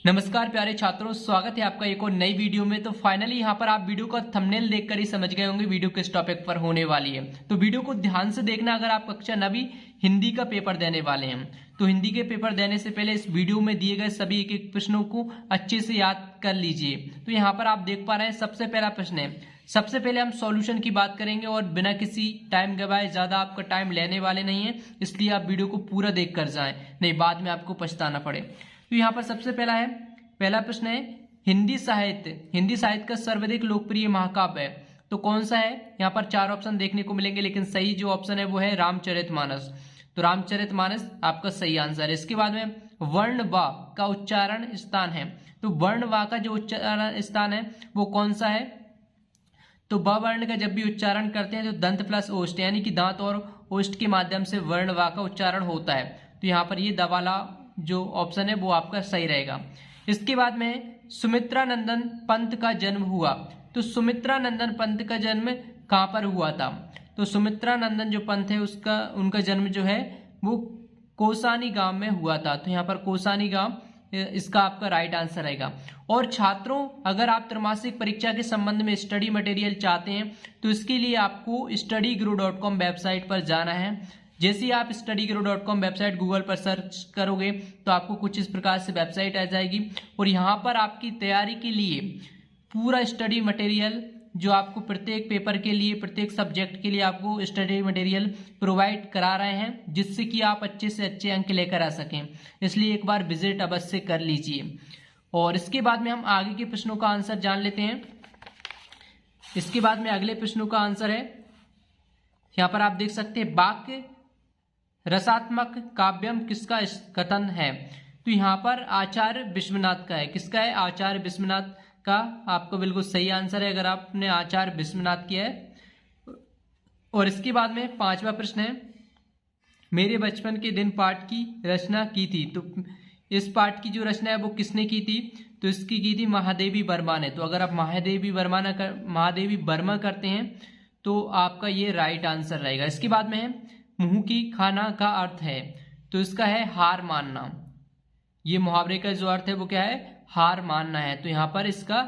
नमस्कार प्यारे छात्रों, स्वागत है आपका एक और नई वीडियो में। तो फाइनली यहाँ पर आप वीडियो का थंबनेल देखकर ही समझ गए होंगे वीडियो किस टॉपिक पर होने वाली है। तो वीडियो को ध्यान से देखना। अगर आप कक्षा 9वीं हिंदी का पेपर देने वाले हैं तो हिंदी के पेपर देने से पहले इस वीडियो में दिए गए सभी एक एक प्रश्नों को अच्छे से याद कर लीजिए। तो यहाँ पर आप देख पा रहे हैं सबसे पहला प्रश्न है। सबसे पहले हम सॉल्यूशन की बात करेंगे और बिना किसी टाइम गवाए, ज्यादा आपका टाइम लेने वाले नहीं है, इसलिए आप वीडियो को पूरा देख कर जाएं, नहीं बाद में आपको पछताना पड़े। तो यहाँ पर सबसे पहला प्रश्न है हिंदी साहित्य का सर्वाधिक लोकप्रिय महाकाव्य है तो कौन सा है। यहाँ पर 4 ऑप्शन देखने को मिलेंगे, लेकिन सही जो ऑप्शन है वो है रामचरितमानस। तो रामचरितमानस आपका सही आंसर है। इसके बाद में वर्ण वा का उच्चारण स्थान है, तो वर्ण वा का जो उच्चारण स्थान है वो कौन सा है। तो ब वर्ण का जब भी उच्चारण करते हैं तो दंत प्लस ओष्ठ यानी कि दांत और ओष्ठ के माध्यम से वर्ण वा का उच्चारण होता है। तो यहाँ पर ये द वाला जो ऑप्शन है वो आपका सही रहेगा। इसके बाद में सुमित्रा नंदन पंत का जन्म हुआ, तो सुमित्रा नंदन पंत का जन्म कहाँ पर हुआ था। तो सुमित्रा नंदन जो पंत है उनका जन्म जो है वो कोसानी गांव में हुआ था। तो यहाँ पर कोसानी गांव इसका आपका राइट आंसर रहेगा। और छात्रों, अगर आप त्रैमासिक परीक्षा के संबंध में स्टडी मटेरियल चाहते हैं तो इसके लिए आपको studyguru.com वेबसाइट पर जाना है। जैसे ही आप studyguru.com वेबसाइट गूगल पर सर्च करोगे तो आपको कुछ इस प्रकार से वेबसाइट आ जाएगी और यहाँ पर आपकी तैयारी के लिए पूरा स्टडी मटेरियल जो आपको प्रत्येक पेपर के लिए, प्रत्येक सब्जेक्ट के लिए आपको स्टडी मटेरियल प्रोवाइड करा रहे हैं, जिससे कि आप अच्छे से अच्छे अंक लेकर आ सकें। इसलिए एक बार विजिट अवश्य कर लीजिए। और इसके बाद में हम आगे के प्रश्नों का आंसर जान लेते हैं। इसके बाद में अगले प्रश्नों का आंसर है, यहाँ पर आप देख सकते हैं वाक्य रसात्मक काव्यम किसका कथन है। तो यहाँ पर आचार्य विश्वनाथ का है। किसका है? आचार्य विश्वनाथ का आपको बिल्कुल सही आंसर है अगर आपने आचार्य विश्वनाथ किया है। और इसके बाद में 5वां प्रश्न है मेरे बचपन के दिन पाठ की रचना की थी। तो इस पाठ की जो रचना है वो किसने की थी। तो इसकी की थी महादेवी वर्मा ने। तो अगर आप महादेवी वर्मा करते हैं तो आपका ये राइट आंसर रहेगा। इसके बाद में है मुंह की खाना का अर्थ है, तो इसका है हार मानना। ये मुहावरे का जो अर्थ है वो क्या है? हार मानना है। तो यहाँ पर इसका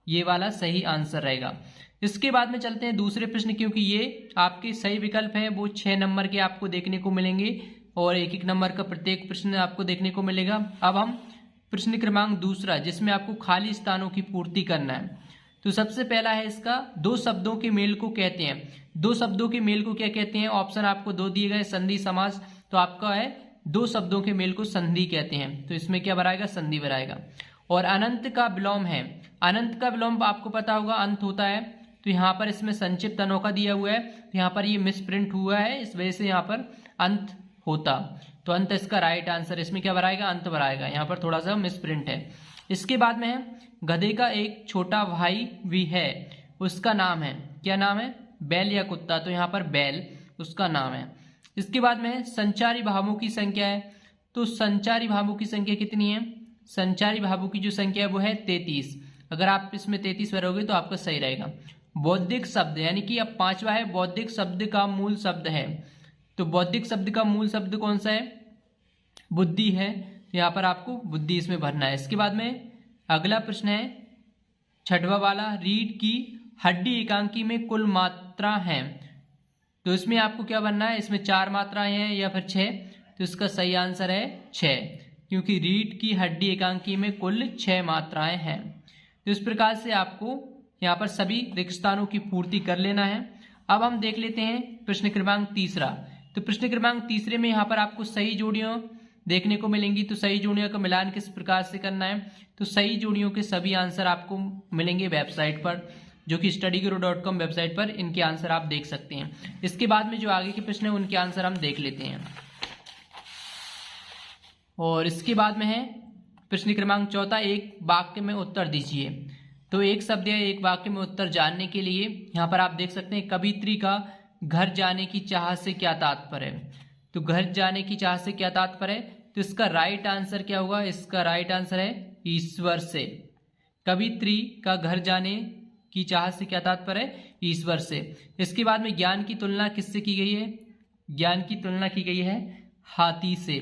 ये वाला सही आंसर रहेगा। इसके बाद में चलते हैं दूसरे प्रश्न, क्योंकि ये आपके सही विकल्प हैं वो 6 नंबर के आपको देखने को मिलेंगे और 1-1 नंबर का प्रत्येक प्रश्न आपको देखने को मिलेगा। अब हम प्रश्न क्रमांक दूसरा, जिसमें आपको खाली स्थानों की पूर्ति करना है। तो सबसे पहला है इसका 2 शब्दों के मेल को कहते हैं। 2 शब्दों के मेल को क्या कहते हैं? ऑप्शन आपको 2 दिए गए, संधि समास। तो आपका है 2 शब्दों के मेल को संधि कहते हैं। तो इसमें क्या बनाएगा? संधि बनाएगा। और अनंत का विलोम है। अनंत का विलोम आपको पता होगा अंत होता है। तो यहाँ पर इसमें संक्षिप्त अनोखा दिया हुआ है, तो यहाँ पर ये मिसप्रिंट हुआ है, इस वजह से यहाँ पर अंत होता। तो अंत इसका राइट आंसर। इसमें क्या बनाएगा? अंत बनाएगा। यहाँ पर थोड़ा सा मिसप्रिंट है। इसके बाद में है गधे का एक छोटा भाई भी है, उसका नाम है, क्या नाम है? बैल या कुत्ता। तो यहाँ पर बैल उसका नाम है। इसके बाद में संचारी भावों की संख्या है। तो संचारी भावों की संख्या कितनी है? संचारी भावों की जो संख्या है वो है 33। अगर आप इसमें 33 भरोगे तो आपका सही रहेगा। बौद्धिक शब्द यानी कि अब 5वां है बौद्धिक शब्द का मूल शब्द है। तो बौद्धिक शब्द का मूल शब्द कौन सा है? बुद्धि है। तो यहाँ पर आपको बुद्धि इसमें भरना है। इसके बाद में अगला प्रश्न है 6वां वाला, रीढ़ की हड्डी एकांकी में कुल मात्रा है। तो इसमें आपको क्या बनना है? इसमें 4 मात्राएं हैं या फिर 6। तो इसका सही आंसर है 6, क्योंकि रीढ़ की हड्डी एकांकी में कुल 6 मात्राएं हैं। तो इस प्रकार से आपको यहाँ पर सभी रिक्त स्थानों की पूर्ति कर लेना है। अब हम देख लेते हैं प्रश्न क्रमांक तीसरा। तो प्रश्न क्रमांक तीसरे में यहाँ पर आपको सही जोड़ियों देखने को मिलेंगी। तो सही जोड़ियों का मिलान किस प्रकार से करना है? तो सही जोड़ियों के सभी आंसर आपको मिलेंगे वेबसाइट पर, जो कि studyguru.com वेबसाइट पर इनके आंसर आप देख सकते हैं। इसके बाद में जो आगे के प्रश्न है उनके आंसर हम देख लेते हैं। और इसके बाद में है प्रश्न क्रमांक 4, एक वाक्य में उत्तर दीजिए। तो एक शब्द या एक वाक्य में उत्तर जानने के लिए यहाँ पर आप देख सकते हैं कवित्री का घर जाने की चाह से क्या तात्पर्य है। तो घर जाने की चाह से क्या तात्पर्य है? तो इसका राइट आंसर क्या होगा? इसका राइट आंसर है ईश्वर से। कवित्री का घर जाने की चाह से क्या तात्पर्य है? ईश्वर से। इसके बाद में ज्ञान की तुलना किससे की गई है? ज्ञान की तुलना की गई है हाथी से।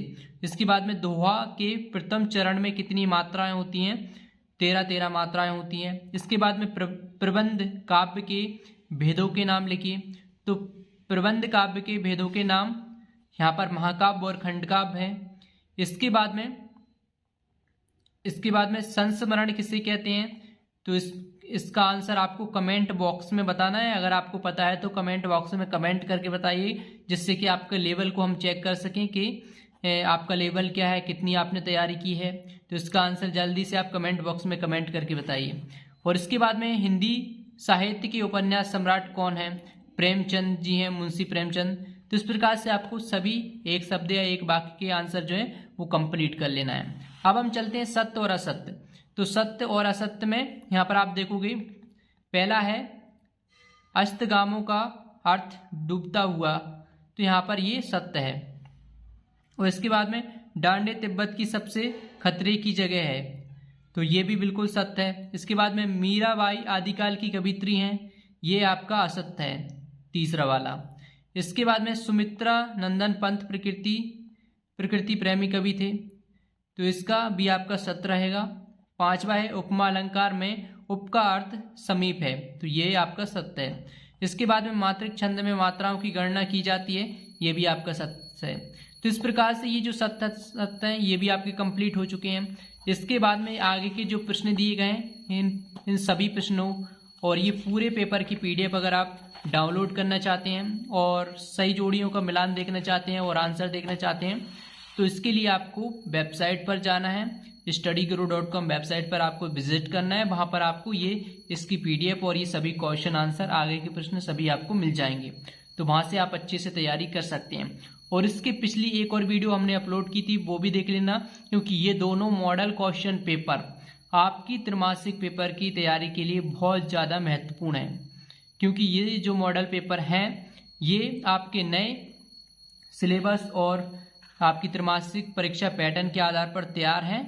इसके बाद में दोहा के प्रथम चरण में कितनी मात्राएं होती हैं? 13 मात्राएं होती हैं। इसके बाद में प्रबंध काव्य के भेदों के नाम लिखिए। तो प्रबंध काव्य के भेदों के नाम यहाँ पर महाकाव्य और खंडकाव्य है। इसके बाद में संस्मरण किसे कहते हैं? तो इसका आंसर आपको कमेंट बॉक्स में बताना है। अगर आपको पता है तो कमेंट बॉक्स में कमेंट करके बताइए, जिससे कि आपके लेवल को हम चेक कर सकें कि आपका लेवल क्या है, कितनी आपने तैयारी की है। तो इसका आंसर जल्दी से आप कमेंट बॉक्स में कमेंट करके बताइए। और इसके बाद में हिंदी साहित्य के उपन्यास सम्राट कौन है? प्रेमचंद जी हैं, मुंशी प्रेमचंद। तो इस प्रकार से आपको सभी एक शब्द या एक वाक्य के आंसर जो है वो कंप्लीट कर लेना है। अब हम चलते हैं सत्य और असत्य। तो सत्य और असत्य में यहाँ पर आप देखोगे, पहला है अस्तगामों का अर्थ डूबता हुआ, तो यहाँ पर ये सत्य है। और इसके बाद में डांडे तिब्बत की सबसे खतरे की जगह है, तो ये भी बिल्कुल सत्य है। इसके बाद में मीराबाई आदिकाल की कवित्री हैं, ये आपका असत्य है, तीसरा वाला। इसके बाद में सुमित्रा नंदन पंत प्रकृति प्रेमी कवि थे, तो इसका भी आपका सत्य रहेगा। पांचवा है उपमा अलंकार में उप का अर्थ समीप है, तो ये आपका सत्य है। इसके बाद में मात्रिक छंद में मात्राओं की गणना की जाती है, ये भी आपका सत्य है। तो इस प्रकार से ये जो सत्य है ये भी आपके कंप्लीट हो चुके हैं। इसके बाद में आगे के जो प्रश्न दिए गए हैं इन सभी प्रश्नों और ये पूरे पेपर की PDF अगर आप डाउनलोड करना चाहते हैं और सही जोड़ियों का मिलान देखना चाहते हैं और आंसर देखना चाहते हैं, तो इसके लिए आपको वेबसाइट पर जाना है, studyguru.com वेबसाइट पर आपको विजिट करना है। वहां पर आपको ये इसकी PDF और ये सभी क्वेश्चन आंसर आगे के प्रश्न सभी आपको मिल जाएंगे, तो वहां से आप अच्छे से तैयारी कर सकते हैं। और इसके पिछली एक और वीडियो हमने अपलोड की थी, वो भी देख लेना, क्योंकि ये दोनों मॉडल क्वेश्चन पेपर आपकी त्रैमासिक पेपर की तैयारी के लिए बहुत ज़्यादा महत्वपूर्ण है। क्योंकि ये जो मॉडल पेपर हैं ये आपके नए सिलेबस और आपकी त्रैमासिक परीक्षा पैटर्न के आधार पर तैयार हैं,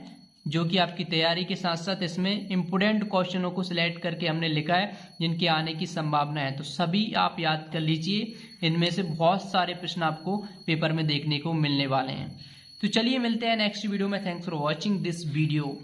जो कि आपकी तैयारी के साथ साथ इसमें इम्पोर्टेंट क्वेश्चनों को सिलेक्ट करके हमने लिखा है जिनके आने की संभावना है। तो सभी आप याद कर लीजिए, इनमें से बहुत सारे प्रश्न आपको पेपर में देखने को मिलने वाले हैं। तो चलिए मिलते हैं नेक्स्ट वीडियो में। Thanks for watching this video.